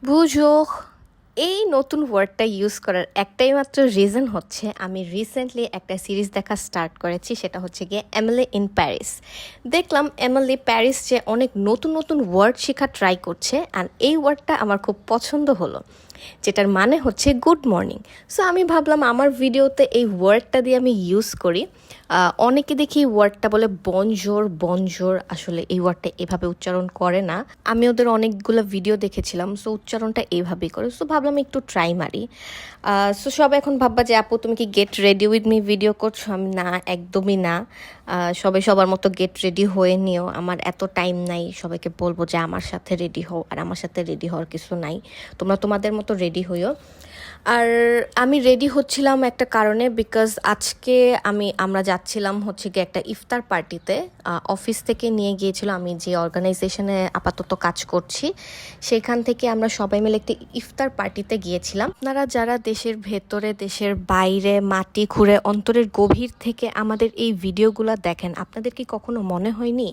বুঝোক এই নতুন ওয়ার্ডটা ইউজ করার একটাই মাত্র রিজন হচ্ছে আমি রিসেন্টলি একটা সিরিজ দেখা স্টার্ট করেছি, সেটা হচ্ছে গিয়ে এমিলি ইন প্যারিস। দেখলাম এমিলি প্যারিস যে অনেক নতুন নতুন ওয়ার্ড শেখা ট্রাই করছে, অ্যান্ড এই ওয়ার্ডটা আমার খুব পছন্দ হলো, যেটার মানে হচ্ছে গুড মর্নিং। সো আমি ভাবলাম আমার ভিডিওতে এই ওয়ার্ডটা দিয়ে আমি ইউজ করি। অনেকে দেখি ওয়ার্ডটা বলে বনজোর বনজোর, আসলে এই ওয়ার্ডটা এভাবে উচ্চারণ করে না। আমি ওদের অনেকগুলো ভিডিও দেখেছিলাম, সো উচ্চারণটা এইভাবেই করে। সো ভাবলাম একটু ট্রাই মারি। সো সবাই এখন ভাববা যে আপু তুমি কি get ready with me video করছো? আমি না, একদমই না। সবাই সবার মতো গেট রেডি হয়ে নিও, আমার এত টাইম নাই সবাইকে বলবো যে আমার সাথে রেডি হও, আর আমার সাথে রেডি হওয়ার কিছু নাই। তোমরা তোমাদের মতো রেডি হইও। আর আমি রেডি হচ্ছিলাম একটা কারণে, বিকজ আজকে আমরা যাচ্ছিলাম হচ্ছে গিয়ে একটা ইফতার পার্টিতে। অফিস থেকে নিয়ে গিয়েছিল, আমি যে অর্গানাইজেশনে আপাতত কাজ করছি সেখান থেকে আমরা সবাই মিলে একটি ইফতার পার্টিতে গিয়েছিলাম। আপনারা যারা দেশের ভেতরে দেশের বাইরে মাটি খুঁড়ে অন্তরের গভীর থেকে আমাদের এই ভিডিওগুলো দেখেন, আপনাদের কি কখনো মনে হয়নি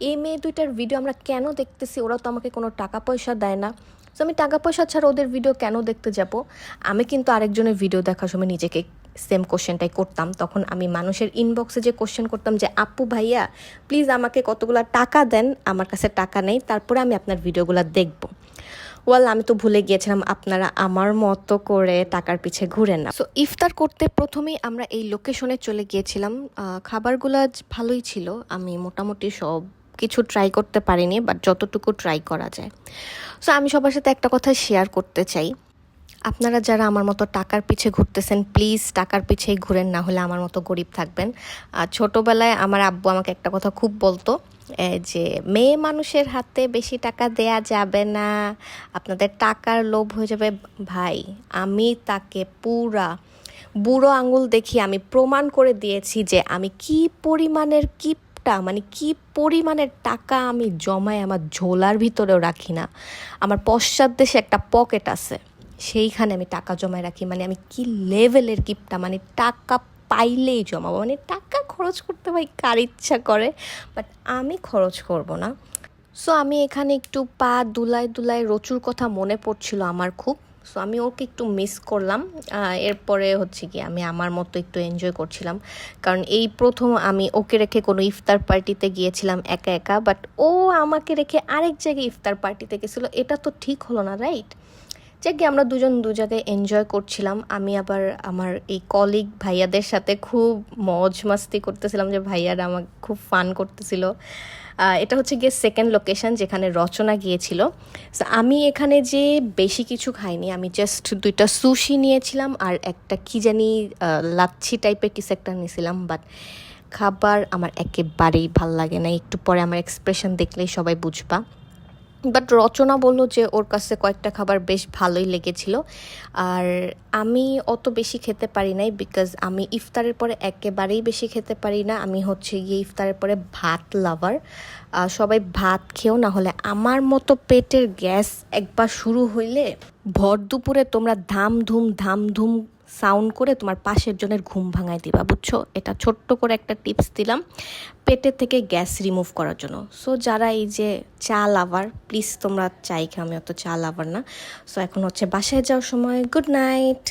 এই মেয়ে দুইটার ভিডিও আমরা কেন দেখতেছি? ওরা তো আমাকে কোনো টাকা পয়সা দেয় না, তো আমি টাকা পয়সা ছাড়া ওদের ভিডিও কেন দেখতে যাব? আমি কিন্তু আরেকজনের ভিডিও দেখার সময় নিজেকে সেম কোশ্চেনটাই করতাম। তখন আমি মানুষের ইনবক্সে যে কোশ্চেন করতাম যে আপু ভাইয়া প্লিজ আমাকে কতগুলো টাকা দেন, আমার কাছে টাকা নেই, তারপরে আমি আপনার ভিডিওগুলো দেখব। আমি তো ভুলে গিয়েছিলাম আপনারা আমার মতো করে টাকার পিছে ঘুরে না। সো ইফতার করতে প্রথমেই আমরা এই লোকেশনে চলে গিয়েছিলাম। খাবারগুলো ভালোই ছিল, আমি মোটামুটি সব কিছু ট্রাই করতে পারিনি, বাট যতটুকু ট্রাই করা যায়। সো আমি সবার সাথে একটা কথা শেয়ার করতে চাই, আপনারা যারা আমার মতো টাকার পিছে ঘুরতেছেন প্লিজ টাকার পিছেই ঘুরেন, না হলে আমার মতো গরিব থাকবেন। ছোটোবেলায় আমার আব্বু আমাকে একটা কথা খুব বলতো, যে মেয়ে মানুষের হাতে বেশি টাকা দেয়া যাবে না, আপনাদের টাকার লোভ হয়ে যাবে। ভাই, আমি তাকে পুরা বুড়ো আঙুল দেখিয়ে আমি প্রমাণ করে দিয়েছি যে আমি কি পরিমাণের মানে কি পরিমাণের টাকা আমি জমায় আমার ঝোলার ভিতরেও রাখি না। আমার পশ্চাৎ দেশে একটা পকেট আছে, সেইখানে আমি টাকা জমায় রাখি। মানে আমি কি লেভেলের কিপটা, মানে টাকা পাইলেই জমাবো, মানে টাকা খরচ করতে ভাই কার ইচ্ছা করে, বাট আমি খরচ করব না। সো আমি এখানে একটু পা দুলায় দুলায় রচুর কথা মনে পড়ছিল আমার খুব। সো আমি ওকে একটু মিস করলাম। এরপরে হচ্ছে কি আমি আমার মতো একটু এনজয় করছিলাম, কারণ এই প্রথম আমি ওকে রেখে কোনো ইফতার পার্টিতে গিয়েছিলাম একা একা, বাট ও আমাকে রেখে আরেক জায়গায় ইফতার পার্টিতে গেছিলো। এটা তো ঠিক হলো না, রাইট? যাকে আমরা দুজন দু জায়গায় এনজয় করছিলাম। আমি আবার আমার এই কলিগ ভাইয়াদের সাথে খুব মজ মাস্তি করতেছিলাম, যে ভাইয়ারা আমাকে খুব ফান করতেছিল। এটা হচ্ছে গিয়ে সেকেন্ড লোকেশন যেখানে রচনা গিয়েছিল। আমি এখানে যে বেশি কিছু খাইনি, আমি জাস্ট 2টা সুশি নিয়েছিলাম আর একটা কি জানি লাচ্ছি টাইপের কিছু একটা নিয়েছিলাম। বাট খাবার আমার একেবারেই ভাল লাগে না, একটু পরে আমার এক্সপ্রেশন দেখলেই সবাই বুঝবা। বাট রচনা বলল যে ওর কাছে কয়েকটা খাবার বেশ ভালোই লেগেছিল। আর আমি অত বেশি খেতে পারি নাই, বিকজ আমি ইফতারের পরে একেবারেই বেশি খেতে পারি না। আমি হচ্ছে গিয়ে ইফতারের পরে ভাত লাভার। সবাই ভাত খেও, না হলে আমার মতো পেটের গ্যাস একবার শুরু হইলে ভর দুপুরে তোমরা ধাম ধুম সাউন্ড করে তোমার পাশের জনের ঘুম ভাঙায় দিবা, বুঝছো? এটা ছোট্ট করে একটা টিপস দিলাম পেটের থেকে গ্যাস রিমুভ করার জন্য। সো যারা এই যে চা লাভার, প্লিজ তোমরা চাই খেয়ে, আমি অত চা লাভার না। সো এখন হচ্ছে বাসায় যাওয়ার সময়। Good night.